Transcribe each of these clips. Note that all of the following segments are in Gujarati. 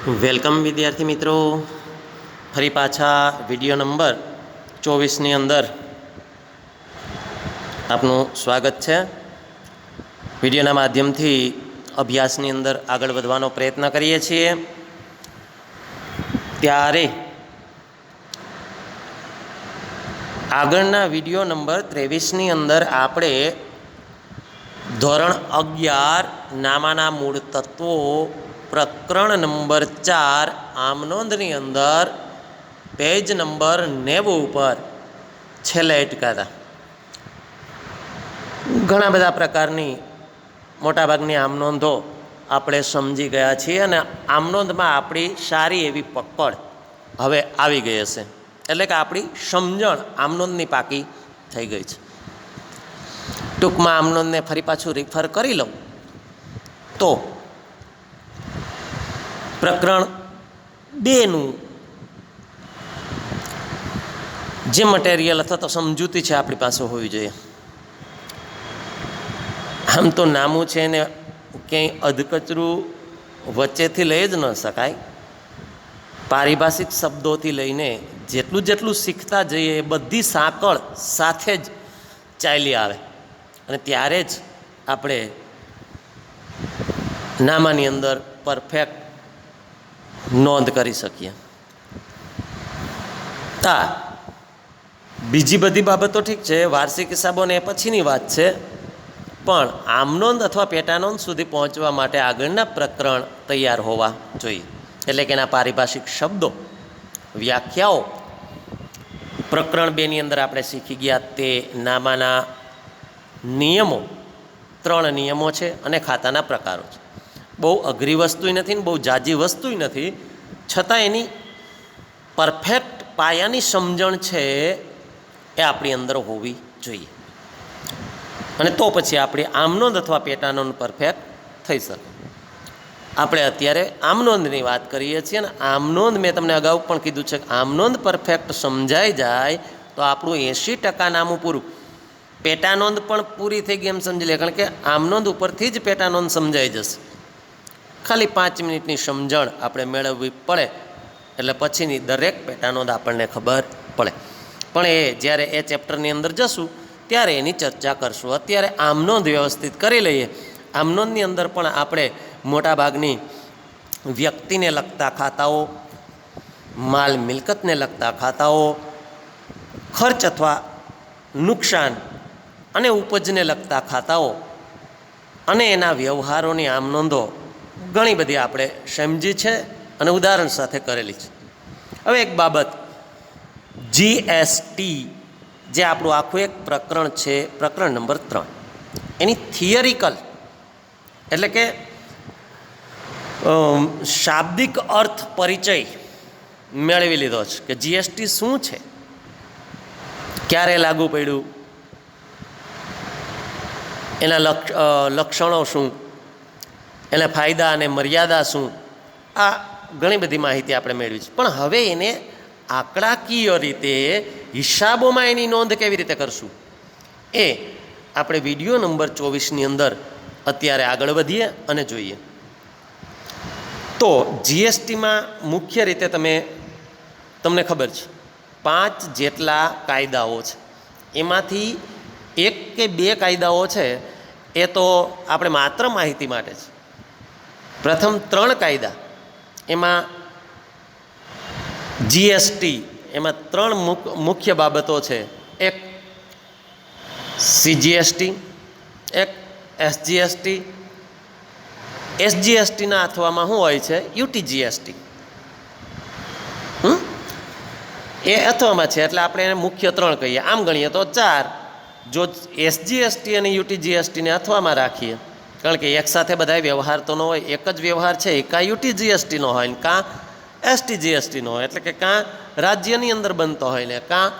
વેલકમ વિદ્યાર્થી મિત્રો, ફરી પાછા વિડીયો નંબર 24ની અંદર આપનું સ્વાગત છે. વિડીયોના માધ્યમથી અભ્યાસની અંદર આગળ વધવાનો પ્રયત્ન કરીએ છીએ. ત્યારે આગળના વિડીયો નંબર 23ની અંદર આપણે ધોરણ 11 નામાના મૂળ તત્વો પ્રકરણ નંબર 4 આમનોંધની અંદર પેજ નંબર 90 ઉપર છેલ્લે અટક્યા હતા. ઘણા બધા પ્રકારની મોટાભાગની આમનોંધો આપણે સમજી ગયા છીએ અને આમનોંધમાં આપણી સારી એવી પકડ હવે આવી ગઈ હશે. એટલે કે આપણી સમજણ આમનોંધની પાકી થઈ ગઈ છે. ટૂંકમાં આમનોંધને ફરી પાછું રિફર કરી લઉં તો પ્રકરણ 2નું જે મટીરિયલ અથવા તો સમજૂતી છે આપણી પાસે હોવી જોઈએ. આમ તો નામું છે ને ક્યાંય અધકચરું વચ્ચેથી લઈ જ ન શકાય. પારિભાષિક શબ્દોથી લઈને જેટલું શીખતા જઈએ એ બધી સાંકળ સાથે જ ચાલી આવે અને ત્યારે જ આપણે નામાની અંદર પરફેક્ટ નોંધ કરી શકીએ. બીજી બધી બાબતો ઠીક છે, વાર્ષિક હિસાબોને એ પછીની વાત છે, પણ આમનોંધ અથવા પેટાનોંધ સુધી પહોંચવા માટે આગળના પ્રકરણ તૈયાર હોવા જોઈએ. એટલે કે એના પારિભાષિક શબ્દો, વ્યાખ્યાઓ પ્રકરણ 2ની અંદર આપણે શીખી ગયા. તે નામાના નિયમો 3 નિયમો છે અને ખાતાના પ્રકારો છે. બહુ અઘરી વસ્તુય નથી ને બહુ જાજી વસ્તુય નથી, છતાં એની પરફેક્ટ પાયાની સમજણ છે એ આપણી અંદર હોવી જોઈએ અને તો પછી આપણી આમનોંધ અથવા પેટાનોંધ પરફેક્ટ થઈ શકે. આપણે અત્યારે આમનોંધની વાત કરીએ છીએ અને આમનોંધ મેં તમને અગાઉ પણ કીધું છે કે આમનોંધ પરફેક્ટ સમજાઈ જાય તો આપણું 80% નામું પૂરું. પેટાનોંધ પણ પૂરી થઈ ગઈ એમ સમજી લે, કારણ કે આમનોંધ ઉપરથી જ પેટાનોંધ સમજાઈ જશે. ખાલી 5 મિનિટની સમજણ આપણે મેળવવી પડે એટલે પછીની દરેક પેટાનોંધ આપણને ખબર પડે. પણ જ્યારે એ ચેપ્ટરની અંદર જશું ત્યારે એની ચર્ચા કરશું. અત્યારે આમનોંધ વ્યવસ્થિત કરી લઈએ. આમનોંધની અંદર પણ આપણે મોટાભાગની વ્યક્તિને લગતા ખાતાઓ, માલ મિલકતને લગતા ખાતાઓ, ખર્ચ અથવા નુકસાન અને ઉપજને લગતા ખાતાઓ અને એના વ્યવહારોની આમનોંધો ઘણી બધી આપણે સમજી છે અને ઉદાહરણ સાથે કરેલી છે. હવે એક બાબત, જીએસટી જે આપણું આખું એક પ્રકરણ છે, પ્રકરણ નંબર 3, એની થિયરિકલ એટલે કે શાબ્દિક અર્થ પરિચય મેળવી લીધો છે કે જીએસટી શું છે, ક્યારે લાગુ પડ્યું, એના લક્ષણો શું, એના ફાયદા અને મર્યાદા શું, આ ઘણી બધી માહિતી આપણે મેળવી છે. પણ હવે એને આંકડાકીય રીતે હિસાબોમાં એની નોંધ કેવી રીતે કરશું એ આપણે વિડીયો નંબર 24ની અંદર અત્યારે આગળ વધીએ અને જોઈએ. તો જીએસટીમાં મુખ્ય રીતે તમને ખબર છે 5 જેટલા કાયદાઓ છે. એમાંથી 1 કે 2 કાયદાઓ છે એ તો આપણે માત્ર માહિતી માટે છે. પ્રથમ 3 કાયદા એમાં જીએસટી એમાં 3 મુખ્ય બાબતો છે. એક સીજીએસટી, એક એસજીએસટી. એસજીએસટીના અથવામાં શું હોય છે, યુટીજીએસટી. એ અથવામાં છે એટલે આપણે એને મુખ્ય 3 કહીએ. આમ ગણીએ તો 4. જો એસજીએસટી અને યુટીજીએસટીને અથવામાં રાખીએ, કારણ કે એકસાથે બધા વ્યવહાર તો ન હોય, એક જ વ્યવહાર છે એ કાં યુટીજીએસટીનો હોય ને કાં એસટીજીએસટીનો હોય, એટલે કે કાં રાજ્યની અંદર બનતો હોય ને કાં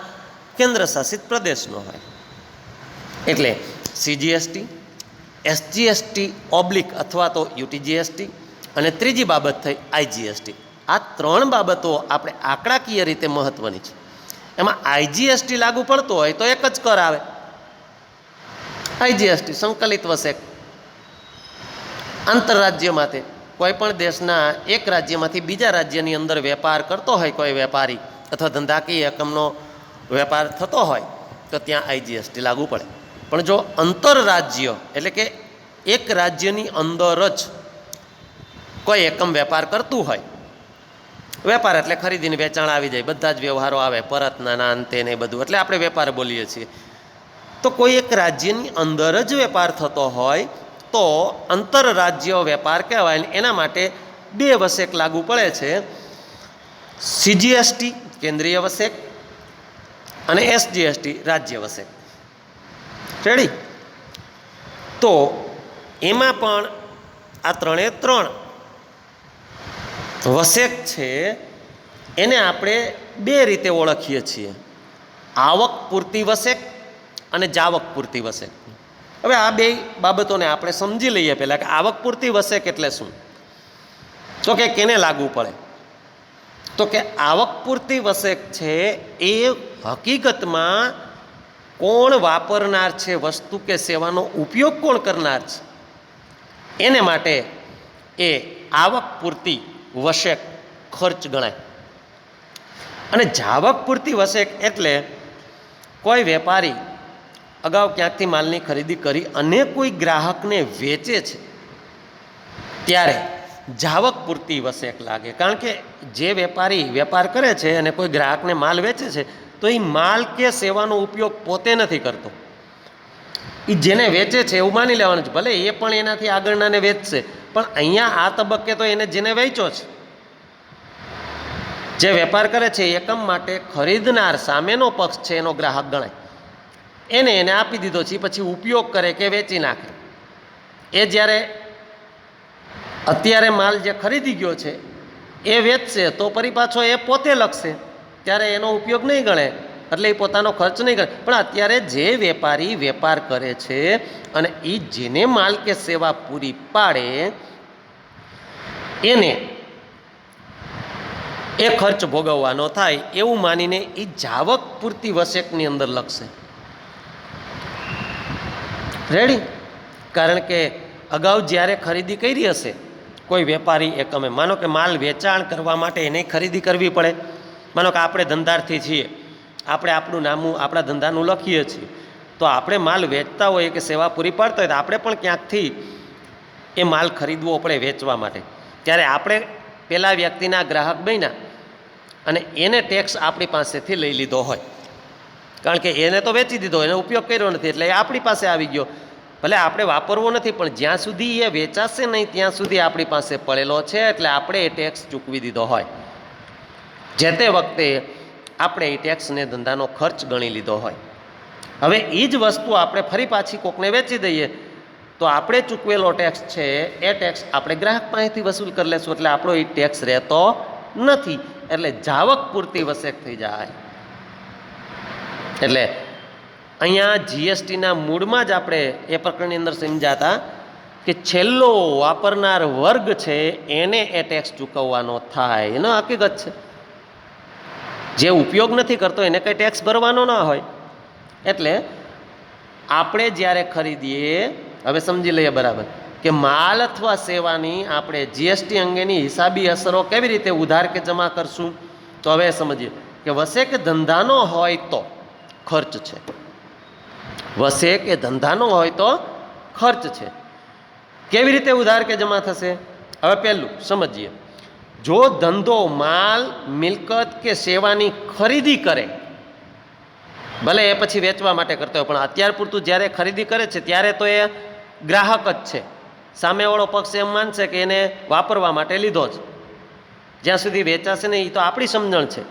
કેન્દ્ર શાસિત પ્રદેશનો હોય. એટલે સીજીએસટી, એસજીએસટી ઓબ્લિક અથવા તો યુટીજીએસટી અને ત્રીજી બાબત થઈ આઈજીએસટી. આ 3 બાબતો આપણે આંકડાકીય રીતે મહત્ત્વની છે. એમાં આઈજીએસટી લાગુ પડતો હોય તો એક જ કર આવે, આઈજીએસટી સંકલિત વસેક આંતરરાજ્ય માટે કોઈ પણ દેશના એક રાજ્યમાંથી બીજા રાજ્યની અંદર વેપાર કરતો હોય કોઈ વેપારી અથવા ધંધાકીય એકમનો વેપાર થતો હોય તો ત્યાં આઈજીએસટી લાગુ પડે. પણ જો આંતરરાજ્ય એટલે કે એક રાજ્યની અંદર જ કોઈ એકમ વેપાર કરતું હોય, વેપાર એટલે ખરીદીને વેચાણ આવી જાય, બધા જ વ્યવહારો આવે, પરતના ના અંતે ને બધું, એટલે આપણે વેપાર બોલીએ છીએ. તો કોઈ એક રાજ્યની અંદર જ વેપાર થતો હોય તો આંતરરાજ્ય વેપાર કહેવાય. એના માટે 2 વસેક લાગુ પડે છે, સીજીએસટી કેન્દ્રીય વસેક અને એસજીએસટી રાજ્ય વસેક. રેડી? તો એમાં પણ આ 3 વસેક છે એને આપણે 2 રીતે ઓળખીએ છીએ, આવક પૂરતી વસેક અને જાવક પૂરતી વસેક. હવે આ 2 બાબતોને આપણે સમજી લઈએ પહેલાં કે આવક પૂરતી વસેક એટલે શું. તો કે કેને લાગુ પડે? તો કે આવક પૂરતી વસેક છે એ હકીકતમાં કોણ વાપરનાર છે, વસ્તુ કે સેવાનો ઉપયોગ કોણ કરનાર છે, એને માટે એ આવક પૂરતી વસેક ખર્ચ ગણાય. અને જાવક પૂરતી વસેક એટલે કોઈ વેપારી અગાઉ ક્યાંકથી માલની ખરીદી કરી અને કોઈ ગ્રાહકને વેચે છે ત્યારે જાવક પૂરતી વસેક લાગે. કારણ કે જે વેપારી વેપાર કરે છે અને કોઈ ગ્રાહકને માલ વેચે છે તો એ માલ કે સેવાનો ઉપયોગ પોતે નથી કરતો, એ જેને વેચે છે એવું માની લેવાનું છે. ભલે એ પણ એનાથી આગળનાને વેચશે, પણ અહીંયા આ તબક્કે તો એને જેને વેચ્યો છે, જે વેપાર કરે છે એકમ માટે ખરીદનાર સામેનો પક્ષ છે એનો ગ્રાહક ગણાય. એને આપી દીધો છે, પછી ઉપયોગ કરે કે વેચી નાખે. એ જ્યારે અત્યારે માલ જે ખરીદી ગયો છે એ વેચશે તો ફરી પાછો એ પોતે લખશે, ત્યારે એનો ઉપયોગ નહીં ગણે, એટલે એ પોતાનો ખર્ચ નહીં ગણે. પણ અત્યારે જે વેપારી વેપાર કરે છે અને એ જેને માલ કે સેવા પૂરી પાડે એને એ ખર્ચ ભોગવવાનો થાય એવું માનીને એ જાવક પૂરતી વસેકની અંદર લખશે. રેડી? કારણ કે અગાઉ જ્યારે ખરીદી કરી હશે કોઈ વેપારી એકમે, માનો કે માલ વેચાણ કરવા માટે એને ખરીદી કરવી પડે. માનો કે આપણે ધંધાર્થી છીએ, આપણે આપણું નામું આપણા ધંધાનું લખીએ છીએ, તો આપણે માલ વેચતા હોઈએ કે સેવા પૂરી પાડતા હોય તો આપણે પણ ક્યાંકથી એ માલ ખરીદવો પડે વેચવા માટે. ત્યારે આપણે પેલા વ્યક્તિના ગ્રાહક બન્યા અને એને ટેક્સ આપણી પાસેથી લઈ લીધો હોય, કારણ કે એને તો વેચી દીધો, એનો ઉપયોગ કર્યો નથી, એટલે એ આપણી પાસે આવી ગયો. ભલે આપણે વાપરવો નથી, પણ જ્યાં સુધી એ વેચાશે નહીં ત્યાં સુધી આપણી પાસે પડેલો છે, એટલે આપણે એ ટેક્સ ચૂકવી દીધો હોય. જે તે વખતે આપણે એ ટેક્સને ધંધાનો ખર્ચ ગણી લીધો હોય. હવે એ જ વસ્તુ આપણે ફરી પાછી કોકને વેચી દઈએ તો આપણે ચૂકવેલો ટેક્સ છે એ ટેક્સ આપણે ગ્રાહક પાસેથી વસૂલ કરી લેશું, એટલે આપણો એ ટેક્સ રહેતો નથી, એટલે જાવક પૂરતી વસેક થઈ જાય. એટલે અહીંયા જીએસટીના મૂળમાં જ આપણે એ પ્રકરણની અંદર સમજાતા કે છેલ્લો વાપરનાર વર્ગ છે એને એ ટેક્સ ચૂકવવાનો થાય, એનો હકીકત છે. જે ઉપયોગ નથી કરતો એને કંઈ ટેક્સ ભરવાનો ના હોય. એટલે આપણે જ્યારે ખરીદીએ, હવે સમજી લઈએ બરાબર કે માલ અથવા સેવાની આપણે જીએસટી અંગેની હિસાબી અસરો કેવી રીતે ઉધાર કે જમા કરશું. તો હવે સમજીએ કે વસે કે ધંધાનો હોય તો ખર્ચ છે, વસે કે ધંધાનો હોય તો ખર્ચ છે. કેવી રીતે ઉધાર કે જમા થશે? હવે પહેલું સમજીએ. જો ધંધો માલ મિલકત કે સેવાની ખરીદી કરે, ભલે એ પછી વેચવા માટે કરતો હોય, પણ અત્યાર પૂરતું જ્યારે ખરીદી કરે છે ત્યારે તો એ ગ્રાહક જ છે. સામેવાળો પક્ષ એમ માનશે કે એને વાપરવા માટે લીધો જ, જ્યાં સુધી વેચાશે નહીં એ તો આપણી સમજણ છે.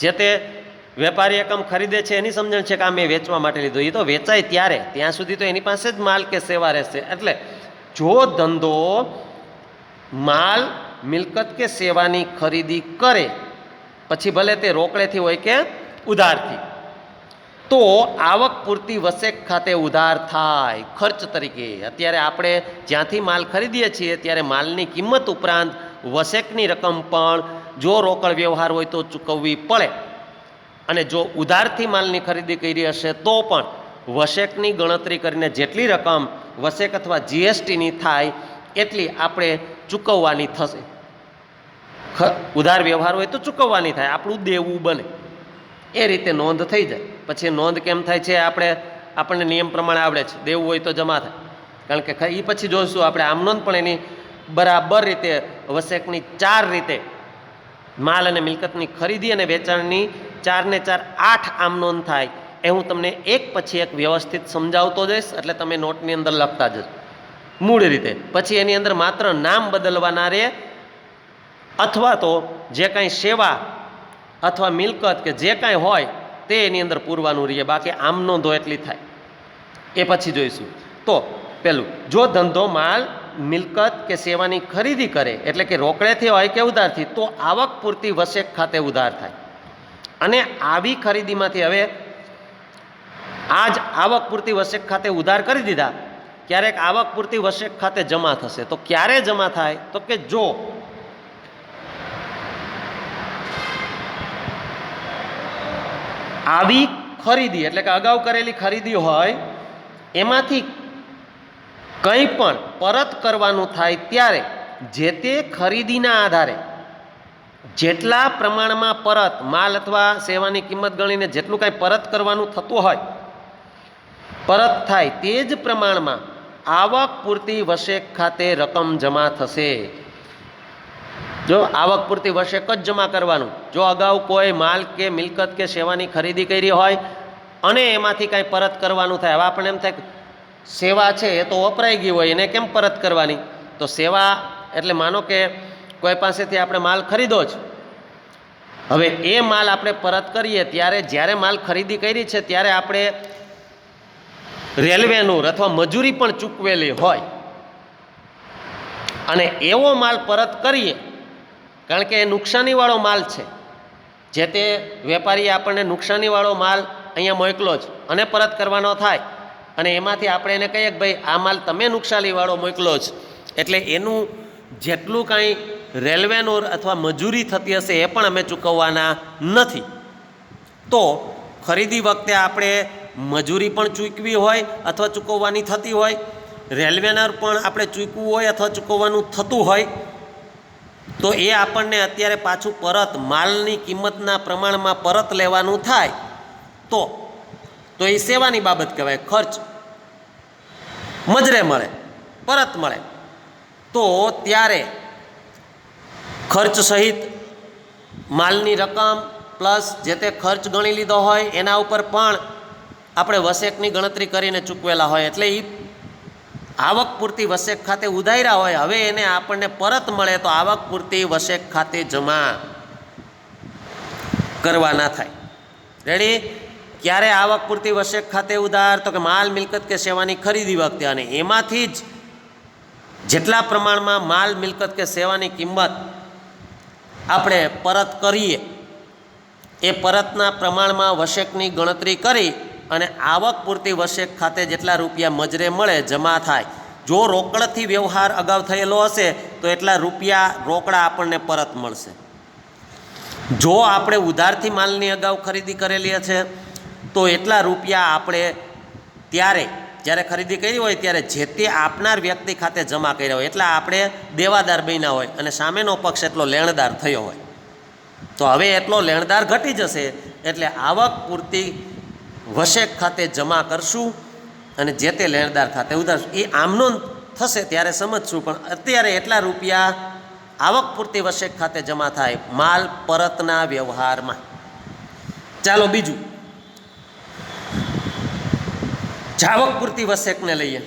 જે તે વેપારી એકમ ખરીદે છે એની સમજણ છે કે આ મેં વેચવા માટે લીધો, એ તો વેચાય ત્યારે, ત્યાં સુધી તો એની પાસે જ માલ કે સેવા રહેશે. એટલે જો ધંધો માલ મિલકત કે સેવાની ખરીદી કરે, પછી ભલે તે રોકડેથી હોય કે ઉધારથી, તો આવક પૂરતી વસેક ખાતે ઉધાર થાય ખર્ચ તરીકે. અત્યારે આપણે જ્યાંથી માલ ખરીદીએ છીએ ત્યારે માલની કિંમત ઉપરાંત વસેકની રકમ પણ જો રોકડ વ્યવહાર હોય તો ચૂકવવી પડે, અને જો ઉધારથી માલની ખરીદી કરી હશે તો પણ વસેકની ગણતરી કરીને જેટલી રકમ વસેક અથવા જીએસટીની થાય એટલી આપણે ચૂકવવાની થશે. ઉધાર વ્યવહાર હોય તો ચૂકવવાની થાય, આપણું દેવું બને, એ રીતે નોંધ થઈ જાય. પછી નોંધ કેમ થાય છે આપણને નિયમ પ્રમાણે આવડે છે. દેવું હોય તો જમા થાય, કારણ કે એ પછી જોઈશું આપણે. આમ નોંધ પણ એની બરાબર રીતે વસેકની 4 રીતે માલ અને મિલકતની ખરીદી અને વેચાણની 4 ને 4 8 આમ નોંધ થાય. એ હું તમને એક પછી એક વ્યવસ્થિત સમજાવતો જઈશ, એટલે તમે નોટની અંદર લખતા જશો મૂળ રીતે. પછી એની અંદર માત્ર નામ બદલવાના રહે, અથવા તો જે કાંઈ સેવા અથવા મિલકત કે જે કાંઈ હોય તે એની અંદર પૂરવાનું રહીએ, બાકી આમ નોંધો એટલી થાય. એ પછી જોઈશું. તો પેલું, જો ધંધો માલ મિલકત કે સેવાની ખરીદી કરે, એટલે કે રોકડેથી હોય કે ઉધારથી, તો આવક પૂરતી વસેક ખાતે ઉધાર થાય. અને આવી ખરીદીમાંથી હવે આજ આવક પૂરતી વસેક ખાતે ઉધાર કરી દીધા, ક્યારેક આવક પૂરતી વસેક ખાતે જમા થશે. તો ક્યારે જમા થાય? તો કે જો આવી ખરીદી એટલે કે અગાઉ કરેલી ખરીદી હોય એમાંથી કંઈ પણ પરત કરવાનું થાય, ત્યારે જે તે ખરીદીના આધારે જેટલા પ્રમાણમાં પરત માલ અથવા સેવાની કિંમત ગણીને જેટલું કાંઈ પરત કરવાનું થતું હોય, પરત થાય તે જ પ્રમાણમાં આવક પૂરતી વસેક ખાતે રકમ જમા થશે. જો આવક પૂરતી વસેક જ જમા કરવાનું. જો અગાઉ કોઈ માલ કે મિલકત કે સેવાની ખરીદી કરી હોય અને એમાંથી કાંઈ પરત કરવાનું થાય, હવે આપણને એમ થાય કે સેવા છે એ તો વપરાઈ ગઈ હોય, એને કેમ પરત કરવાની? તો સેવા એટલે માનો કે કોઈ પાસેથી આપણે માલ ખરીદો જ, હવે એ માલ આપણે પરત કરીએ ત્યારે જ્યારે માલ ખરીદી કરી છે ત્યારે આપણે રેલવેનું અથવા મજૂરી પણ ચૂકવેલી હોય, અને એવો માલ પરત કરીએ, કારણ કે એ નુકસાનીવાળો માલ છે, જે તે વેપારીએ આપણને નુકસાનીવાળો માલ અહીંયા મોકલો જ અને પરત કરવાનો થાય, અને એમાંથી આપણે એને કહીએ કે ભાઈ આ માલ તમે નુકસાનીવાળો મોકલો જ, એટલે એનું જેટલું કાંઈ રેલવેનું અથવા મજૂરી થતી હશે એ પણ અમે ચૂકવવાના નથી. તો ખરીદી વખતે આપણે મજૂરી પણ ચૂકવી હોય અથવા ચૂકવવાની થતી હોય, રેલવેના પણ આપણે ચૂકવવું હોય અથવા ચૂકવવાનું થતું હોય, તો એ આપણને અત્યારે પાછું પરત માલની કિંમતના પ્રમાણમાં પરત લેવાનું થાય તો એ સેવાની બાબત કહેવાય. ખર્ચ મજરે મળે, પરત મળે, તો ત્યારે ખર્ચ સહિત માલની રકમ પ્લસ જે તે ખર્ચ ગણી લીધો હોય એના ઉપર પણ આપણે વસેકની ગણતરી કરીને ચૂકવેલા હોય, એટલે એ આવક પૂરતી વસેક ખાતે ઉધાર્યા હોય, હવે એને આપણને પરત મળે તો આવક પૂરતી વસેક ખાતે જમા કરવાના થાય. રેડી? ક્યારે આવક પૂરતી વસેક ખાતે ઉધાર? તો કે માલ મિલકત કે સેવાની ખરીદી વખતે, અને એમાંથી જ જેટલા પ્રમાણમાં માલ મિલકત કે સેવાની કિંમત આપણે પરત કરીએ એ પરતના પ્રમાણમાં વસેકની ગણતરી કરી અને આવક પૂરતી વસેક ખાતે જેટલા રૂપિયા મજરે મળે જમા થાય. જો રોકડથી વ્યવહાર અગાઉ થયેલો હશે તો એટલા રૂપિયા રોકડા આપણને પરત મળશે. જો આપણે ઉધારથી માલની અગાઉ ખરીદી કરેલી છે તો એટલા રૂપિયા આપણે જ્યારે ખરીદી કરી હોય ત્યારે જે તે આપનાર વ્યક્તિ ખાતે જમા કર્યા હોય, એટલા આપણે દેવાદાર બન્યા હોય અને સામેનો પક્ષ એટલો લેણદાર થયો હોય. તો હવે એટલો લેણદાર ઘટી જશે, એટલે આવક પૂરતી વસેક ખાતે જમા કરશું અને જે તે લેણદાર ખાતે ઉધારશું. એ આમનો થશે ત્યારે સમજશું, પણ અત્યારે એટલા રૂપિયા આવક પૂરતી વસેક ખાતે જમા થાય માલ પરતના વ્યવહારમાં. ચાલો બીજું, જાવક પૂરતી વસેકને લઈએ.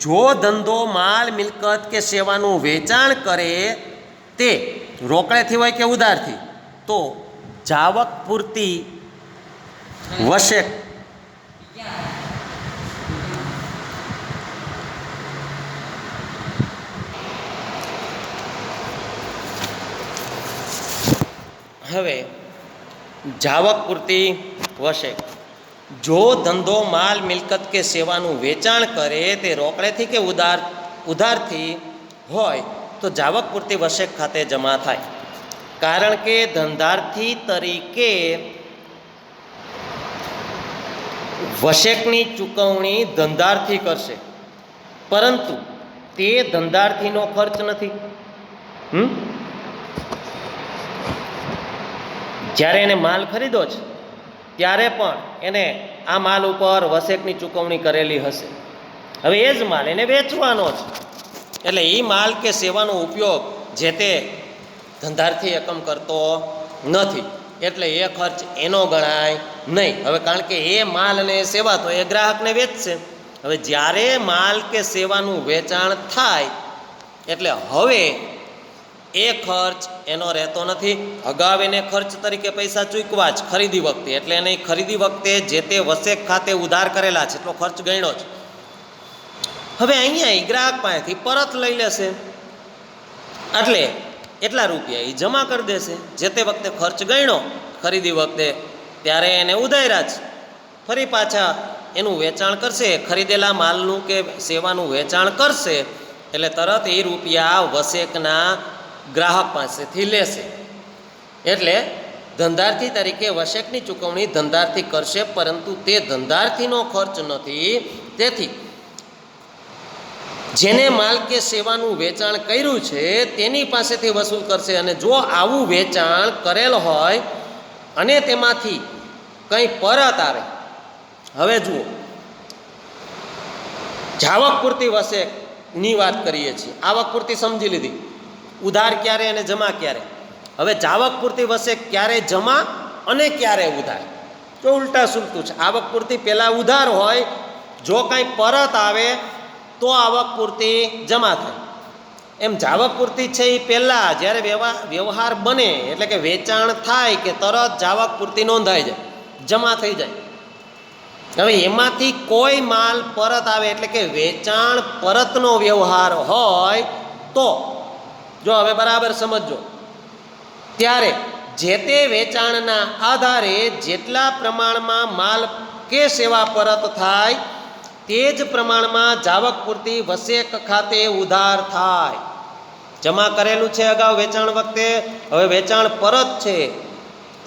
જો ધંધો માલ મિલકત કે સેવાનું વેચાણ કરે તે રોકડેથી હોય કે ઉધારથી, તો જાવક પૂરતી વસેક હવે જાવક પૂરતી વસેક, જો ધંધો માલ મિલકત કે સેવાનું વેચાણ કરે તે રોકડેથી કે ઉધારથી હોય તો જાવક પૂરતી વસેક ખાતે જમા થાય. કારણ કે ધંધાર્થી તરીકે વસેકની ચૂકવણી ધંધાર્થી કરશે, પરંતુ તે ધંધાર્થીનો ખર્ચ નથી. જ્યારે એને માલ ખરીદો છે ત્યારે પણ એને આ માલ ઉપર વસેકની ચૂકવણી કરેલી હશે. હવે એ જ માલ એને વેચવાનો છે, એટલે એ માલ કે સેવાનો ઉપયોગ જે તે ધંધાર્થી એકમ કરતો નથી, એટલે એ ખર્ચ એનો ગણાય નહીં. હવે કારણ કે એ માલ અને સેવા તો એ ગ્રાહકને વેચશે. હવે જ્યારે માલ કે સેવાનું વેચાણ થાય એટલે હવે એ ખર્ચ એનો રહેતો નથી. અગાઉ એને ખર્ચ તરીકે પૈસા ચૂકવા જ ખરીદી વખતે, એટલે એને ખરીદી વખતે જે તે વસેક ખાતે ઉધાર કરેલા છે એટલો ખર્ચ ગણ્યો છે. હવે અહીંયા ગ્રાહક પાસેથી પરત લઈ લેશે, એટલે એટલા રૂપિયા એ જમા કરી દેશે. જે તે વખતે ખર્ચ ગણ્યો ખરીદી વખતે ત્યારે એને ઉધાર્યા જ, ફરી પાછા એનું વેચાણ કરશે, ખરીદેલા માલનું કે સેવાનું વેચાણ કરશે એટલે તરત એ રૂપિયા વસેકના ગ્રાહક પાસેથી લેશે. એટલે ધંધાર્થી તરીકે વસેકની ચૂકવણી ધંધાર્થી કરશે, પરંતુ તે ધંધાર્થીનો ખર્ચ નથી. તેથી જેને માલ કે સેવાનું વેચાણ કર્યું છે તેની પાસેથી વસૂલ કરશે. અને જો આવું વેચાણ કરેલ હોય અને તેમાંથી કંઈ પરત આવે, હવે જુઓ જાવક પૂરતી વસેકની વાત કરીએ છીએ, આવક પૂરતી સમજી લીધી, ઉધાર ક્યારે અને જમા ક્યારે. હવે જાવક પૂરતી વસેક ક્યારે જમા અને ક્યારે ઉધાર, તો ઉલટા સુલટું છે. આવક પૂરતી પહેલાં ઉધાર હોય, જો કાંઈ પરત આવે તો આવક પૂરતી જમા થાય. એમ જાવક પૂરતી છે એ પહેલાં જ્યારે વ્યવહાર બને એટલે કે વેચાણ થાય કે તરત જાવક પૂરતી નોંધાઈ જાય, જમા થઈ જાય. હવે એમાંથી કોઈ માલ પરત આવે એટલે કે વેચાણ પરતનો વ્યવહાર હોય તો જો હવે બરાબર સમજો, ત્યારે જે તે વેચાણના આધારે જેટલા પ્રમાણમાં માલ કે સેવા પરત થાય તે જ પ્રમાણમાં જાવક પૂરતી વસેક ખાતે ઉધાર થાય. જમા કરેલું છે અગાઉ વેચાણ વખતે, હવે વેચાણ પરત છે.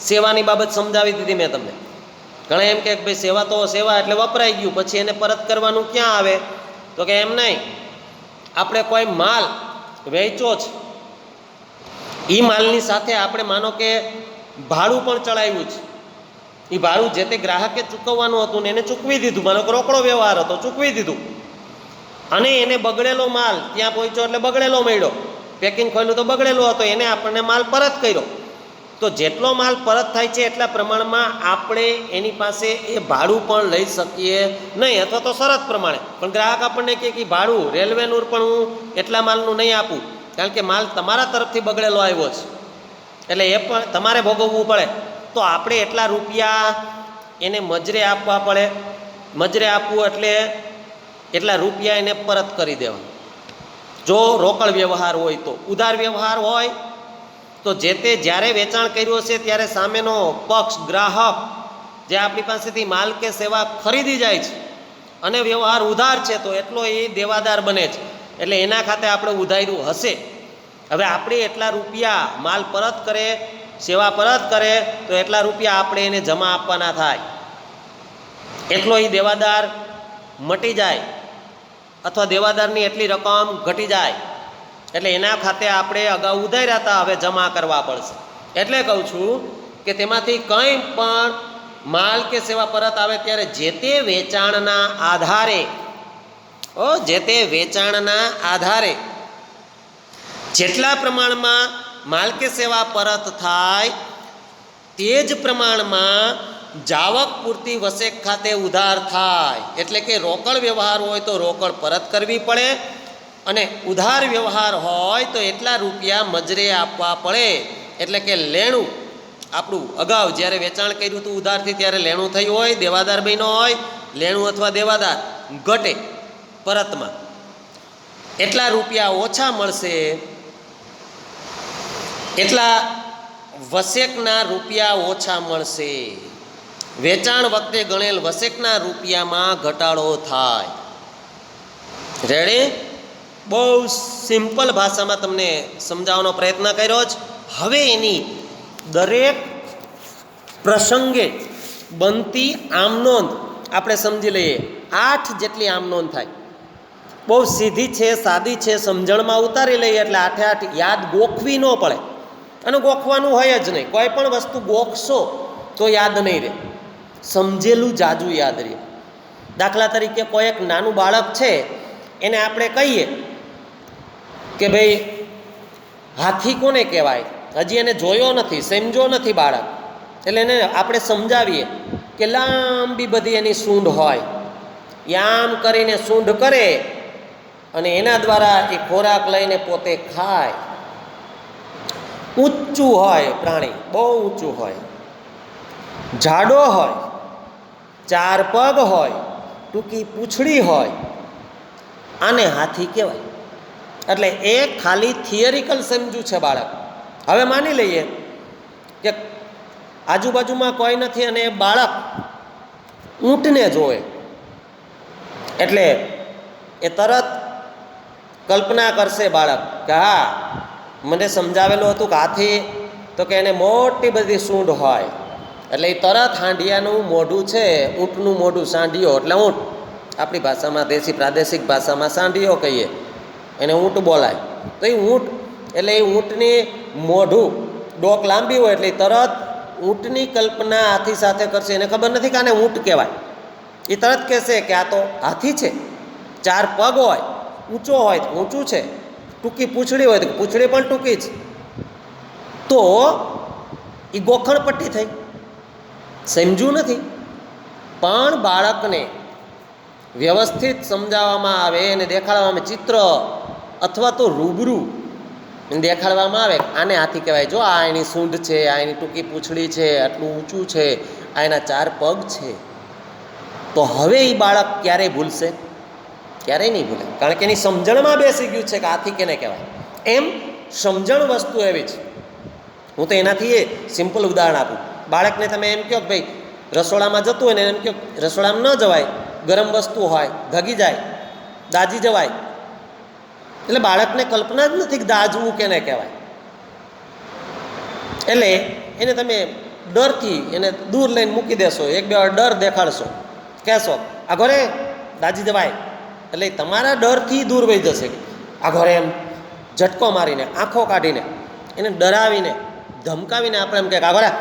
સેવાની બાબત સમજાવી દીધી મેં તમને. ઘણા એમ કે ભાઈ સેવા તો સેવા એટલે વપરાઈ ગયું, પછી એને પરત કરવાનું ક્યાં આવે, તો કે એમ નહીં. આપણે કોઈ માલ વેચો છે, એ માલની સાથે આપણે માનો કે ભાડું પણ ચડાવ્યું છે, એ ભાડું જે તે ગ્રાહકે ચૂકવવાનું હતું ને એને ચૂકવી દીધું, માનો કે રોકડો વ્યવહાર હતો ચૂકવી દીધું, અને એને બગડેલો માલ ત્યાં પહોંચ્યો એટલે બગડેલો મળ્યો, પેકિંગ ખોલ્યું તો બગડેલો હતો, એને આપણને માલ પરત કર્યો. તો જેટલો માલ પરત થાય છે એટલા પ્રમાણમાં આપણે એની પાસે એ ભાડું પણ લઈ શકીએ નહીં, અથવા તો શરત પ્રમાણે. પણ ગ્રાહક આપણને કહે કે ભાડું રેલવેનું પણ હું એટલા માલનું નહીં આપું, કારણ કે માલ તમારા તરફથી બગડેલો આવ્યો છે, એટલે એ પણ તમારે ભોગવવું પડે. તો આપણે એટલા રૂપિયા એને મજરે આપવા પડે. મજરે આપવું એટલે એટલા રૂપિયા એને પરત કરી દેવા. જો રોકડ વ્યવહાર હોય તો. ઉધાર વ્યવહાર હોય તો જે તે જ્યારે વેચાણ કર્યું હશે ત્યારે સામેનો પક્ષ ગ્રાહક જે આપણી પાસેથી માલ કે સેવા ખરીદી જાય છે અને વ્યવહાર ઉધાર છે તો એટલો એ દેવાદાર બને છે, એટલે એના ખાતે આપણે ઉધાર્યું હશે. હવે આપણે એટલા રૂપિયા માલ પરત કરે, સેવા પરત કરે તો એટલા રૂપિયા આપણે એને જમા આપવાના થાય, એટલો એ દેવાદાર મટી જાય અથવા દેવાદારની એટલી રકમ ઘટી જાય. એટલે એના ખાતે આપણે અગાઉ ઉધાર્યા હતા, હવે જમા કરવા પડશે. એટલે કહું છું કે તેમાંથી કંઈ પણ માલ કે સેવા પરત આવે ત્યારે જે તે વેચાણના આધારે જેટલા પ્રમાણમાં માલ કે સેવા પરત થાય તે જ પ્રમાણમાં જાવક પૂરતી વસેક ખાતે ઉધાર થાય. એટલે કે રોકડ વ્યવહાર હોય તો રોકડ પરત કરવી પડે, અને ઉધાર વ્યવહાર હોય તો એટલા રૂપિયા મજરે આપવા પડે. એટલે કે લેણું આપણું અગાઉ જ્યારે વેચાણ કર્યું હતું ઉધારથી ત્યારે લેણું થયું હોય, દેવાદાર બન્યો હોય, લેણું અથવા દેવાદાર ઘટે પરતમાં, એટલા રૂપિયા ઓછા મળશે, એટલા વસેકના રૂપિયા ઓછા મળશે. વેચાણ વખતે ગણેલ વસેકના રૂપિયામાં ઘટાડો થાય. રેડી? બહુ સિમ્પલ ભાષામાં તમને સમજાવવાનો પ્રયત્ન કર્યો જ. હવે એની દરેક પ્રસંગે બનતી આમનોંધ આપણે સમજી લઈએ. 8 જેટલી આમનોંધ થાય. બહુ સીધી છે, સાદી છે, સમજણમાં ઉતારી લઈએ એટલે આઠે આઠ યાદ ગોખવી ન પડે. અને ગોખવાનું હોય જ નહીં. કોઈ પણ વસ્તુ ગોખશો તો યાદ નહીં રહે, સમજેલું જાજુ યાદ રહે. દાખલા તરીકે કોઈ એક નાનું બાળક છે, એને આપણે કહીએ કે ભાઈ હાથી કોને કહેવાય, હજી એને જોયો નથી, સમજો નથી બાળક, એટલે એને આપણે સમજાવીએ કે લાંબી બધી એની સૂંઢ હોય, આમ કરીને સૂંઢ કરે અને એના દ્વારા એ ખોરાક લઈને પોતે ખાય. ઊંચું હોય પ્રાણી, બહુ ઊંચું હોય, જાડો હોય, 4 પગ હોય, ટૂંકી પૂંછડી હોય, આને હાથી કહેવાય. એટલે એ ખાલી થિયરિકલ સમજ્યું છે બાળક. હવે માની લઈએ કે આજુબાજુમાં કોઈ નથી અને એ બાળક ઊંટને જોવે, એટલે એ તરત કલ્પના કરશે બાળક કે હા, મને સમજાવેલું હતું કે હાથી તો કે એને મોટી બધી સૂંઢ હોય, એટલે એ તરત હાંડિયાનું મોઢું છે, ઊંટનું મોઢું, સાંઢિયો એટલે ઊંટ, આપણી ભાષામાં દેશી પ્રાદેશિક ભાષામાં સાંઢિયો કહીએ, એને ઊંટ બોલાય. તો એ ઊંટ એટલે એ ઊંટની મોઢું ડોક લાંબી હોય એટલે તરત ઊંટની કલ્પના હાથી સાથે કરશે. એને ખબર નથી કે આને ઊંટ કહેવાય. એ તરત કહેશે કે આ તો હાથી છે, 4 પગ હોય, ઊંચો હોય તો ઊંચું છે, ટૂંકી પૂંછડી હોય તો પૂંછડી પણ ટૂંકી છે. તો એ ગોખણ પટ્ટી થઈ, સમજ્યું નથી. પણ બાળકને વ્યવસ્થિત સમજાવવામાં આવે અને દેખાડવામાં ચિત્ર અથવા તો રૂબરૂ દેખાડવામાં આવે, આને હાથી કહેવાય, જો આ એની સૂંઢ છે, આ એની ટૂંકી પૂંછડી છે, આટલું ઊંચું છે, આ એના 4 પગ છે, તો હવે એ બાળક ક્યારેય ભૂલશે? ક્યારેય નહીં ભૂલે, કારણ કે એની સમજણમાં બેસી ગયું છે કે હાથી કેને કહેવાય. એમ સમજણ વસ્તુ એવી છે. હું તો એનાથી એ સિમ્પલ ઉદાહરણ આપું. બાળકને તમે એમ કહો કે ભાઈ રસોડામાં જતું હોય ને એમ કહો રસોડામાં ન જવાય, ગરમ વસ્તુ હોય, ધગી જાય, દાજી જવાય, એટલે બાળકને કલ્પના જ નથી કે દાજવું કેને કહેવાય. એટલે એને તમે ડરથી એને દૂર લઈને મૂકી દેશો, 1-2 વાર ડર દેખાડશો, કહેશો આ ઘરે દાજી જવાય, એટલે તમારા ડરથી દૂર વહી જશે. આ ઘરે એમ ઝટકો મારીને, આંખો કાઢીને, એને ડરાવીને, ધમકાવીને આપણે એમ કહે આ ઘરે,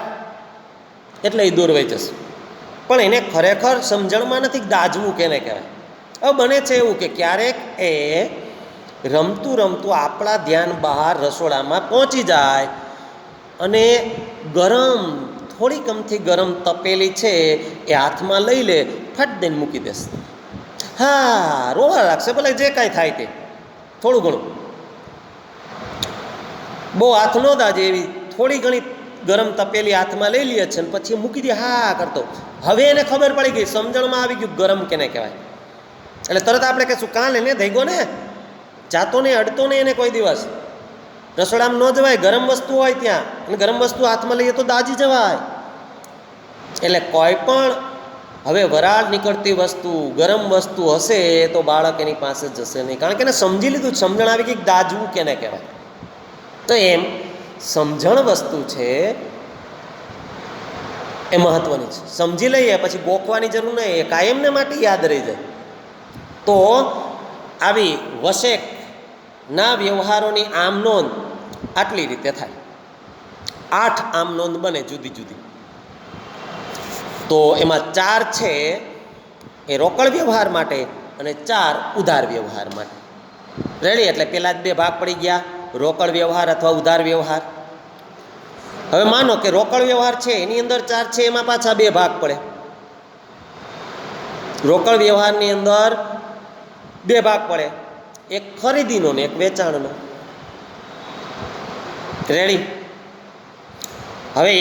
એટલે એ દૂર વહી જશે. પણ એને ખરેખર સમજણમાં નથી કે દાજવું કેને કહેવાય. હવે બને છે એવું કે ક્યારેક એ રમતું રમતું આપણા ધ્યાન બહાર રસોડામાં પહોંચી જાય અને ગરમ, થોડી કમથી ગરમ તપેલી છે એ હાથમાં લઈ લે, ફટ દઈને મૂકી દેશે. હા, રોવા લાગશે, ભલે જે કાંઈ થાય તે, થોડું ઘણું, બહુ હાથ ન દાજે એવી થોડી ઘણી ગરમ તપેલી હાથમાં લઈ લે છે અને પછી મૂકી દે હા કરતો. હવે એને ખબર પડી ગઈ, સમજણમાં આવી ગયું ગરમ કેને કહેવાય. એટલે તરત આપણે કહીશું કાં લઈને ધૈગો ને, જાતો નહીં, અડતો નહીં એને કોઈ દિવસ. રસોડામાં ન જવાય, ગરમ વસ્તુ હોય ત્યાં, અને ગરમ વસ્તુ હાથમાં લઈએ તો દાજી જવાય. એટલે કોઈ પણ હવે વરાળ નીકળતી વસ્તુ, ગરમ વસ્તુ હશે તો બાળક એની પાસે જશે નહીં, કારણ કે એને સમજી લીધું, સમજણ આવી ગઈ દાજવું કેને કહેવાય. તો એમ સમજણ વસ્તુ છે એ મહત્વની છે. સમજી લઈએ પછી ગોખવાની જરૂર નહીં, એ કાયમને માટે યાદ રહી જાય. તો આવી વશેકના વ્યવહારોની આમ નોંધ આટલી રીતે થાય. 8 આમ નોંધ બને જુદી જુદી. તો એમાં 4 છે એ રોકડ વ્યવહાર માટે અને 4 ઉધાર વ્યવહાર માટે. રેડી? એટલે પેલા જ 2 ભાગ પડી ગયા, રોકડ વ્યવહાર અથવા ઉધાર વ્યવહાર. હવે માનો કે રોકડ વ્યવહાર છે એની અંદર 4 છે, એમાં પાછા 2 ભાગ પડે. રોકડ વ્યવહારની અંદર 2 ભાગ પડે, એક ખરીદીનો ને એક વેચાણનો. રેડી? હવે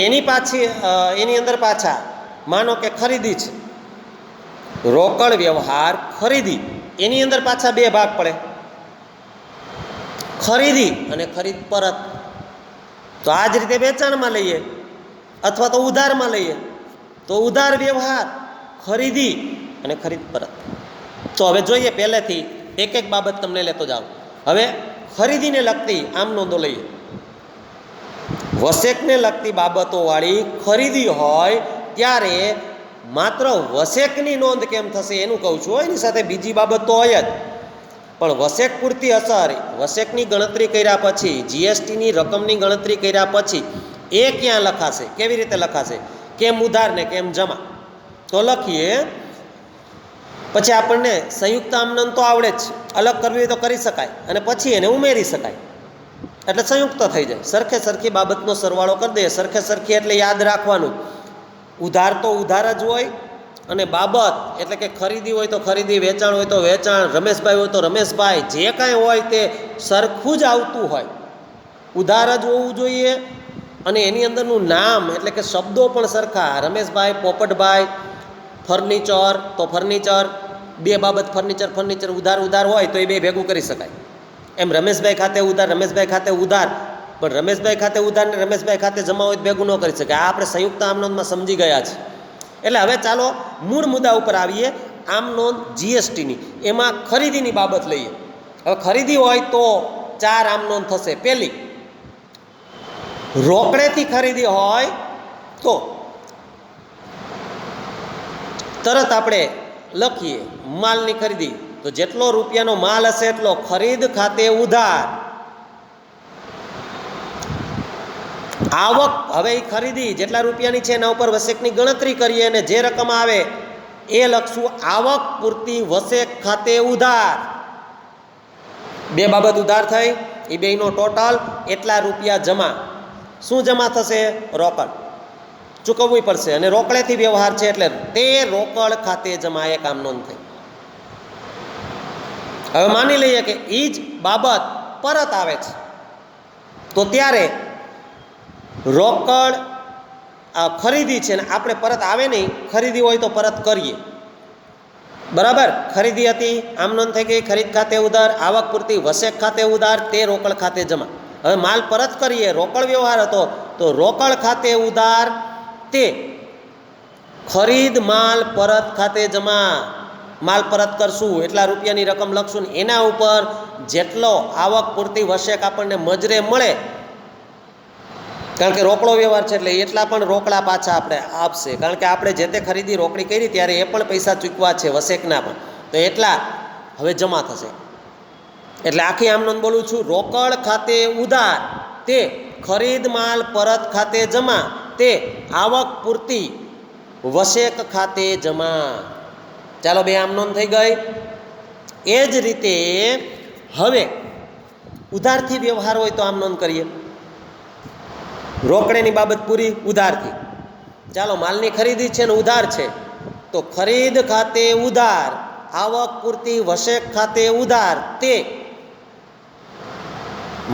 એની અંદર પાછા માનો કે ખરીદી છે, રોકડ વ્યવહાર ખરીદી, એની અંદર પાછા 2 ભાગ પડે, ખરીદી અને ખરીદ પરત. તો આ જ રીતે વેચાણમાં લઈએ અથવા તો ઉધારમાં લઈએ તો ઉધાર વ્યવહાર, ખરીદી અને ખરીદ પરત. તો હવે જોઈએ પહેલેથી એક એક બાબત તમને લેતો જાઉં. હવે ખરીદીને લગતી આમ નોંધો લઈએ. વશેકને લગતી બાબતોવાળી ખરીદી હોય ત્યારે માત્ર વશેકની નોંધ કેમ થશે એનું કહું છું. એની સાથે બીજી બાબત તો હોય જ. પણ વસેક પૂરતી અસર વસેકની ગણતરી કર્યા પછી, જીએસટીની રકમની ગણતરી કર્યા પછી એ ક્યાં લખાશે? કેવી રીતે લખાશે? કેમ ઉધાર ને કેમ જમા? તો લખીએ. પછી આપણને સંયુક્ત આમનોંધ તો આવડે જ, અલગ કરવી હોય તો કરી શકાય અને પછી એને ઉમેરી શકાય, એટલે સંયુક્ત થઈ જાય. સરખે સરખી બાબતનો સરવાળો કરી દઈએ. સરખે સરખી એટલે યાદ રાખવાનું, ઉધાર તો ઉધાર જ હોય, અને બાબત એટલે કે ખરીદી હોય તો ખરીદી, વેચાણ હોય તો વેચાણ, રમેશભાઈ હોય તો રમેશભાઈ, જે કાંઈ હોય તે સરખું જ આવતું હોય, ઉધાર જ હોવું જોઈએ. અને એની અંદરનું નામ એટલે કે શબ્દો પણ સરખા. રમેશભાઈ, પોપટભાઈ, ફર્નિચર તો ફર્નિચર, બે બાબત ફર્નિચર ફર્નિચર, ઉધાર ઉધાર હોય તો એ બે ભેગું કરી શકાય. એમ રમેશભાઈ ખાતે ઉધાર, રમેશભાઈ ખાતે ઉધાર, પણ રમેશભાઈ ખાતે ઉધાર ને રમેશભાઈ ખાતે જમા હોય તો ભેગું ન કરી શકાય. આ આપણે સંયુક્ત આમનોંધમાં સમજી ગયા છે. એટલે હવે ચાલો મૂળ મુદ્દા ઉપર આવીએ. આમનોંધ જીએસટીની, એમાં ખરીદીની બાબત લઈએ. હવે ખરીદી હોય તો 4 આમનોંધ થશે. પહેલી, રોકડેથી ખરીદી હોય તો તરત આપણે લખીએ માલની ખરીદી, તો જેટલો રૂપિયાનો માલ હશે એટલો ખરીદ ખાતે ઉધાર. આવક, હવે એ ખરીદી જેટલા રૂપિયાની છે એના ઉપર વસેકની ગણતરી કરીએ અને જે રકમ આવે એ લખશું આવક પૂરતી વસેક ખાતે ઉધાર. બે બાબત ઉધાર થઈ, એ બેનો ટોટલ એટલા રૂપિયા જમા. શું જમા થશે? રોકડ ચૂકવવી પડશે, અને રોકડેથી વ્યવહાર છે એટલે તે રોકડ ખાતે જમા. એક આમ નોંધ થઈ. હવે માની લઈએ કે એ જ બાબત પરત આવે છે, તો ત્યારે રોકડ ખરીદી છે ને આપણે પરત આવે નહીં, ખરીદી હોય તો પરત કરીએ. બરાબર, ખરીદી હતી, આમ નોંધ થઈ ગઈ, ખરીદ ખાતે ઉધાર, આવક પૂરતી વસેક ખાતે ઉધાર, તે રોકડ ખાતે જમા. હવે માલ પરત કરીએ, રોકડ વ્યવહાર હતો તો રોકડ ખાતે ઉધાર, તે ખરીદ માલ પરત ખાતે જમા. માલ પરત કરશું એટલા રૂપિયાની રકમ લખશું ને એના ઉપર જેટલો આવક પૂરતી વસેક આપણને મજરે મળે, કારણ કે રોકડો વ્યવહાર છે એટલે એટલા પણ રોકડા પાછા આપણે આપશે, કારણ કે આપણે જે તે ખરીદી રોકડી કરી ત્યારે એ પણ પૈસા ચૂકવા છે વસેકના પણ, તો એટલા હવે જમા થશે. એટલે આખી આમ નોંધ બોલું છું. રોકડ ખાતે ઉધાર, તે ખરીદ માલ પરત ખાતે જમા, તે આવક પૂરતી વસેક ખાતે જમા. ચાલો, બે આમ નોંધ થઈ ગઈ. એ જ રીતે હવે ઉધારથી વ્યવહાર હોય તો આમ નોંધ કરીએ. રોકડેની બાબત પૂરી ઉધારથી. ચાલો, માલની ખરીદી છે ને ઉધાર છે, તો ખરીદ ખાતે ઉધાર, આવક પૂરતી વસેક ખાતે ઉધાર, તે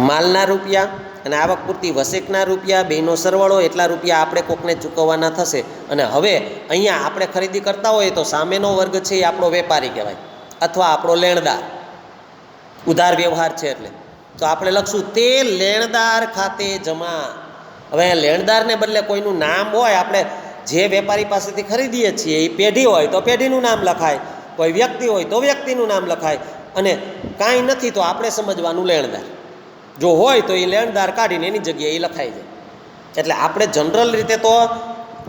માલના રૂપિયા અને આવક પૂરતી વસેકના રૂપિયા બેનો સરવાળો એટલા રૂપિયા આપણે કોકને ચૂકવવાના થશે. અને હવે અહીંયા આપણે ખરીદી કરતા હોઈએ તો સામેનો વર્ગ છે એ આપણો વેપારી કહેવાય અથવા આપણો લેણદાર. ઉધાર વ્યવહાર છે એટલે તો આપણે લખશું તે લેણદાર ખાતે જમા. હવે અહીંયા લેણદારને બદલે કોઈનું નામ હોય, આપણે જે વેપારી પાસેથી ખરીદીએ છીએ એ પેઢી હોય તો પેઢીનું નામ લખાય, કોઈ વ્યક્તિ હોય તો વ્યક્તિનું નામ લખાય, અને કાંઈ નથી તો આપણે સમજવાનું લેણદાર. જો હોય તો એ લેણદાર કાઢીને એની જગ્યાએ એ લખાઈ જાય. એટલે આપણે જનરલ રીતે તો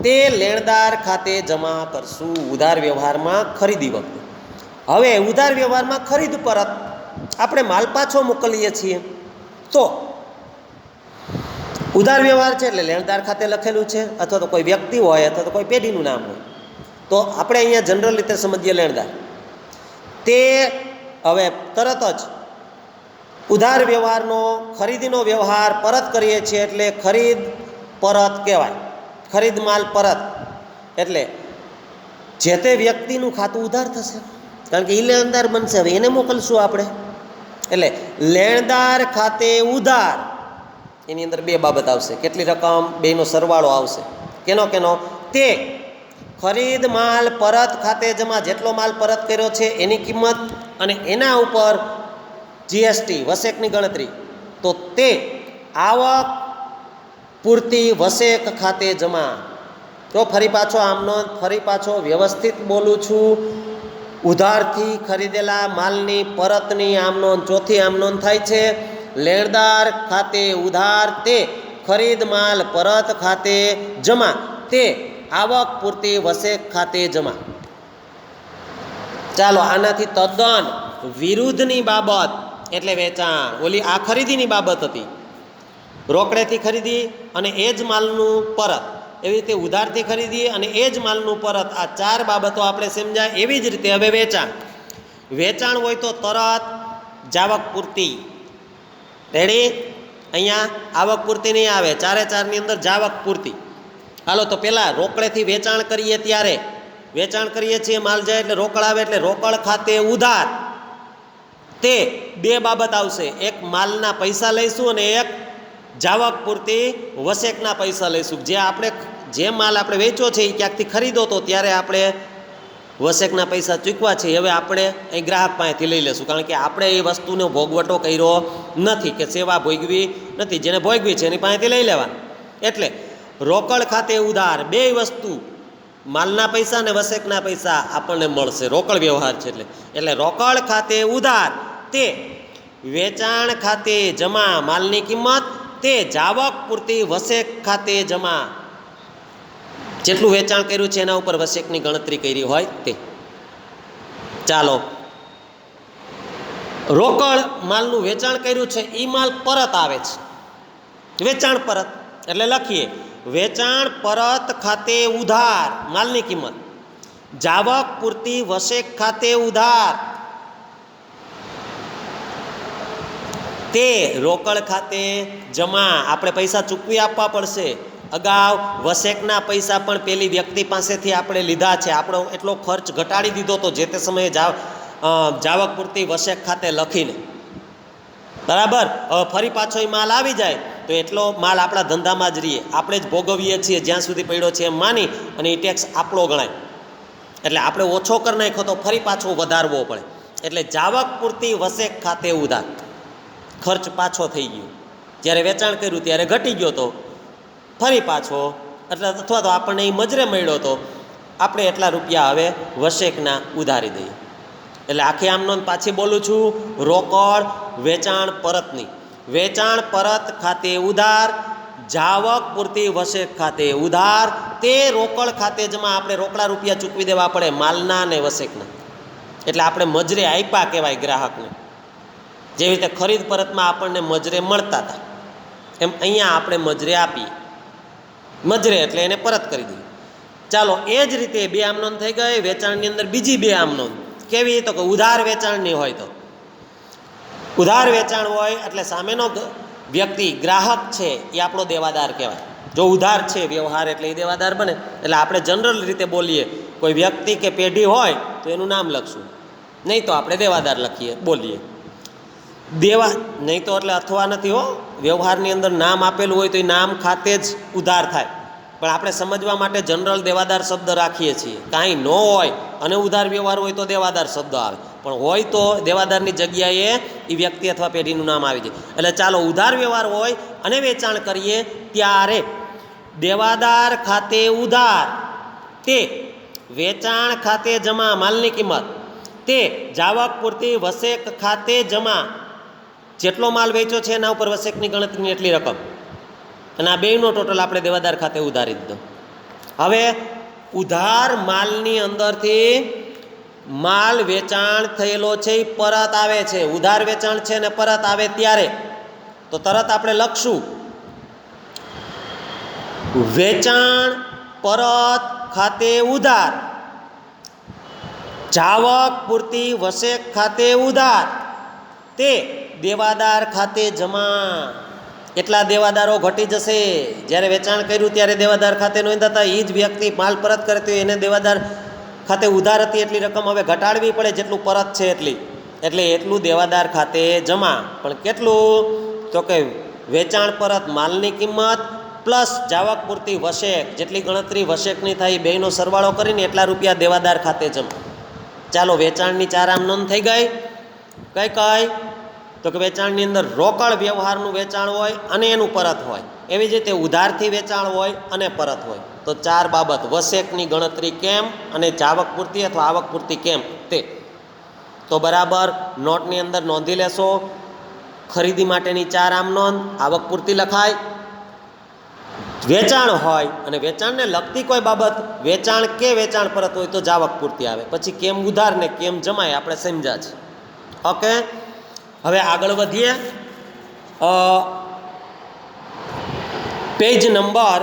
તે લેણદાર ખાતે જમા કરશું ઉધાર વ્યવહારમાં ખરીદી વખતે. હવે ઉધાર વ્યવહારમાં ખરીદ પરત આપણે માલ પાછો મોકલીએ છીએ, તો ઉધાર વ્યવહાર છે એટલે લેણદાર ખાતે લખેલું છે, અથવા તો કોઈ વ્યક્તિ હોય અથવા તો કોઈ પેઢીનું નામ હોય, તો આપણે અહીંયા જનરલ રીતે સમજીએ લેણદાર. તે હવે તરત જ ઉધાર વ્યવહારનો ખરીદીનો વ્યવહાર પરત કરીએ છીએ એટલે ખરીદ પરત કહેવાય. ખરીદ માલ પરત એટલે જે તે વ્યક્તિનું ખાતું ઉધાર થશે, કારણ કે એ લેણદાર બનશે. હવે એને મોકલશું આપણે, એટલે લેણદાર ખાતે ઉધાર. એની અંદર બે બાબત આવશે, કેટલી રકમ, બેનો સરવાળો આવશે. કેનો કેનો? તે ખરીદ માલ પરત ખાતે જમા, જેટલો માલ પરત કર્યો છે એની કિંમત અને એના ઉપર જીએસટી વસેકની ગણતરી, તો તે આવક પૂરતી વસેક ખાતે જમા. તો ફરી પાછો આમનો ફરી પાછો વ્યવસ્થિત બોલું છું. ઉધારથી ખરીદેલા માલની પરતની આમનોંધ ચોથી આમનોંધ થાય છે. લેણદાર ખાતે ઉધાર, તે ખરીદ માલ પરત ખાતે જમા, તે આવક પૂરતી વસેક ખાતે જમા. ચાલો, આનાથી તદ્દન વિરુદ્ધની બાબત એટલે વેચાણ. ઓલી આ ખરીદીની બાબત હતી, રોકડેથી ખરીદી અને એ જ માલનું પરત. એવી રીતે ઉધારથી ખરીદી અને એ જ માલનું પરત. આ 4 બાબતો આપણે સમજાય. એવી જ રીતે હવે વેચાણ. વેચાણ હોય તો તરત, જાવક પૂરતી. રેડી? અહીંયા આવક પૂરતી નહીં આવે, 4-4ની અંદર જાવક પૂરતી. હાલો તો પહેલાં રોકડેથી વેચાણ કરીએ ત્યારે વેચાણ કરીએ છીએ, માલ જાય એટલે રોકડ આવે એટલે રોકડ ખાતે ઉધાર. તે 2 બાબત આવશે, એક માલના પૈસા લઈશું અને એક જાવક પૂરતી વસેકના પૈસા લઈશું. જે માલ આપણે વેચ્યો છે એ ક્યાંકથી ખરીદો તો ત્યારે આપણે વસેકના પૈસા ચૂકવા છે, હવે આપણે અહીં ગ્રાહક પાસેથી લઈ લઈશું, કારણ કે આપણે એ વસ્તુનો ભોગવટો કર્યો નથી કે સેવા ભોગવી નથી. જેને ભોગવી છે એની પાસેથી લઈ લેવા. એટલે રોકડ ખાતે ઉધાર 2 વસ્તુ, માલના પૈસા અને વસેકના પૈસા આપણને મળશે. રોકડ વ્યવહાર છે એટલે રોકડ ખાતે ઉધાર તે વેચાણ ખાતે જમા. માલની કિંમત તે જાવક પૂરતી વસેક ખાતે જમા. જેટલું વેચાણ કર્યું છે એના ઉપર વસેકની ગણતરી કરી હોય તે. ચાલો, રોકડ માલનું વેચાણ કર્યું છે એ માલ પરત આવે છે, વેચાણ પરત. એટલે લખીએ વેચાણ પરત ખાતે ઉધાર માલની કિંમત, જાવક પૂરતી વસેક ખાતે ઉધાર તે રોકડ ખાતે જમા. આપણે પૈસા ચૂકવી આપવા પડશે. અગાઉ વસેકના પૈસા પણ પેલી વ્યક્તિ પાસેથી આપણે લીધા છે, આપણો એટલો ખર્ચ ઘટાડી દીધો તો જે તે સમયે જાવક પૂરતી વસેક ખાતે લખીને. બરાબર? હવે ફરી પાછો એ માલ આવી જાય તો એટલો માલ આપણા ધંધામાં જ રહીએ, આપણે જ ભોગવીએ છીએ જ્યાં સુધી પડ્યો છે એમ માની, અને એ ટેક્સ આપણો ગણાય. એટલે આપણે ઓછો કરી નાખ્યો તો ફરી પાછો વધારવો પડે. એટલે જાવક પૂરતી વસેક ખાતે ઉધાર. ખર્ચ પાછો થઈ ગયો, જ્યારે વેચાણ કર્યું ત્યારે ઘટી ગયો તો ફરી પાછો, એટલે અથવા તો આપણને એ મજરે મળ્યો તો આપણે એટલા રૂપિયા હવે વસેકના ઉધારી દઈએ. એટલે આખી આમ નોંધ પાછી બોલું છું. રોકડ વેચાણ પરતની, વેચાણ પરત ખાતે ઉધાર, જાવક પૂરતી વસેક ખાતે ઉધાર તે રોકડ ખાતે જમા. આપણે રોકડા રૂપિયા ચૂકવી દેવા પડે માલના અને વસેકના. એટલે આપણે મજરે આપ્યા કહેવાય ગ્રાહકને. જેવી રીતે ખરીદ પરતમાં આપણને મજરે મળતા હતા એમ અહીંયા આપણે મજરે આપીએ. મજરે એટલે એને પરત કરી દઈએ. ચાલો, એ જ રીતે 2 આમ નોંધ થઈ ગઈ. વેચાણની અંદર બીજી 2 આમ નોંધ. કેવી? તો કે ઉધાર વેચાણની હોય તો. ઉધાર વેચાણ હોય એટલે સામેનો વ્યક્તિ ગ્રાહક છે એ આપણો દેવાદાર કહેવાય. જો ઉધાર છે વ્યવહાર એટલે એ દેવાદાર બને. એટલે આપણે જનરલ રીતે બોલીએ, કોઈ વ્યક્તિ કે પેઢી હોય તો એનું નામ લખશું, નહીં તો આપણે દેવાદાર લખીએ બોલીએ. નહીં તો એટલે અથવા નથી હો. વ્યવહારની અંદર નામ આપેલું હોય તો એ નામ ખાતે જ ઉધાર થાય, પણ આપણે સમજવા માટે જનરલ દેવાદાર શબ્દ રાખીએ છીએ. કાંઈ ન હોય અને ઉધાર વ્યવહાર હોય તો દેવાદાર શબ્દ આવે, પણ હોય તો દેવાદારની જગ્યાએ એ વ્યક્તિ અથવા પેઢીનું નામ આવી જાય. એટલે ચાલો, ઉધાર વ્યવહાર હોય અને વેચાણ કરીએ ત્યારે દેવાદાર ખાતે ઉધાર તે વેચાણ ખાતે જમા. માલની કિંમત તે જાવક પૂરતી વસેક ખાતે જમા. જેટલો માલ વેચ્યો છે એના ઉપર વસેકની ગણતરીની એટલી રકમ, અને આ બેયનો ટોટલ આપણે દેવાદાર ખાતે ઉધારી દીધો. હવે ઉધાર માલની અંદરથી માલ વેચાણ થયેલો છે એ પરત આવે છે. ઉધાર વેચાણ છે ને પરત આવે ત્યારે તો તરત આપણે લખશું વેચાણ પરત ખાતે ઉધાર, જાવક પૂરતી વસેક ખાતે ઉધાર તે દેવાદાર ખાતે જમા. એટલા દેવાદારો ઘટી જશે. જ્યારે વેચાણ કર્યું ત્યારે દેવાદાર ખાતે નોંધાતા એ જ વ્યક્તિ માલ પરત કરે તો એને દેવાદાર ખાતે ઉધાર હતી એટલી રકમ હવે ઘટાડવી પડે જેટલું પરત છે એટલી. એટલે એટલું દેવાદાર ખાતે જમા. પણ કેટલું? તો કે વેચાણ પરત માલની કિંમત પ્લસ જાવક પૂરતી વસેક, જેટલી ગણતરી વસેકની થાય બેયનો સરવાળો કરીને એટલા રૂપિયા દેવાદાર ખાતે જમા. ચાલો, વેચાણની 4 આમ નોંધ થઈ ગઈ. કઈ કઈ? તો કે વેચાણની અંદર રોકડ વ્યવહારનું વેચાણ હોય અને એનું પરત હોય. એવી જ રીતે ઉધારથી વેચાણ હોય અને પરત હોય. તો 4 બાબત, વસેકની ગણતરી કેમ અને જાવક પૂરતી અથવા આવક પૂરતી કેમ તે તો બરાબર નોટની અંદર નોંધી લેશો. ખરીદી માટેની 4 આમ નોંધ, આવક પૂરતી લખાય. વેચાણ હોય અને વેચાણને લગતી કોઈ બાબત, વેચાણ કે વેચાણ પરત હોય તો જાવક પૂરતી આવે. પછી કેમ ઉધાર ને કેમ જમાય આપણે સમજ્યા છે. ઓકે, હવે આગળ વધીએ. પેજ નંબર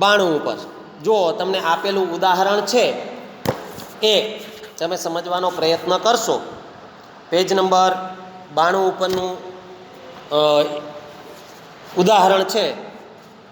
92 ઉપર જુઓ, તમને આપેલું ઉદાહરણ છે એ તમે સમજવાનો પ્રયત્ન કરશો. પેજ નંબર 92 ઉપરનું ઉદાહરણ છે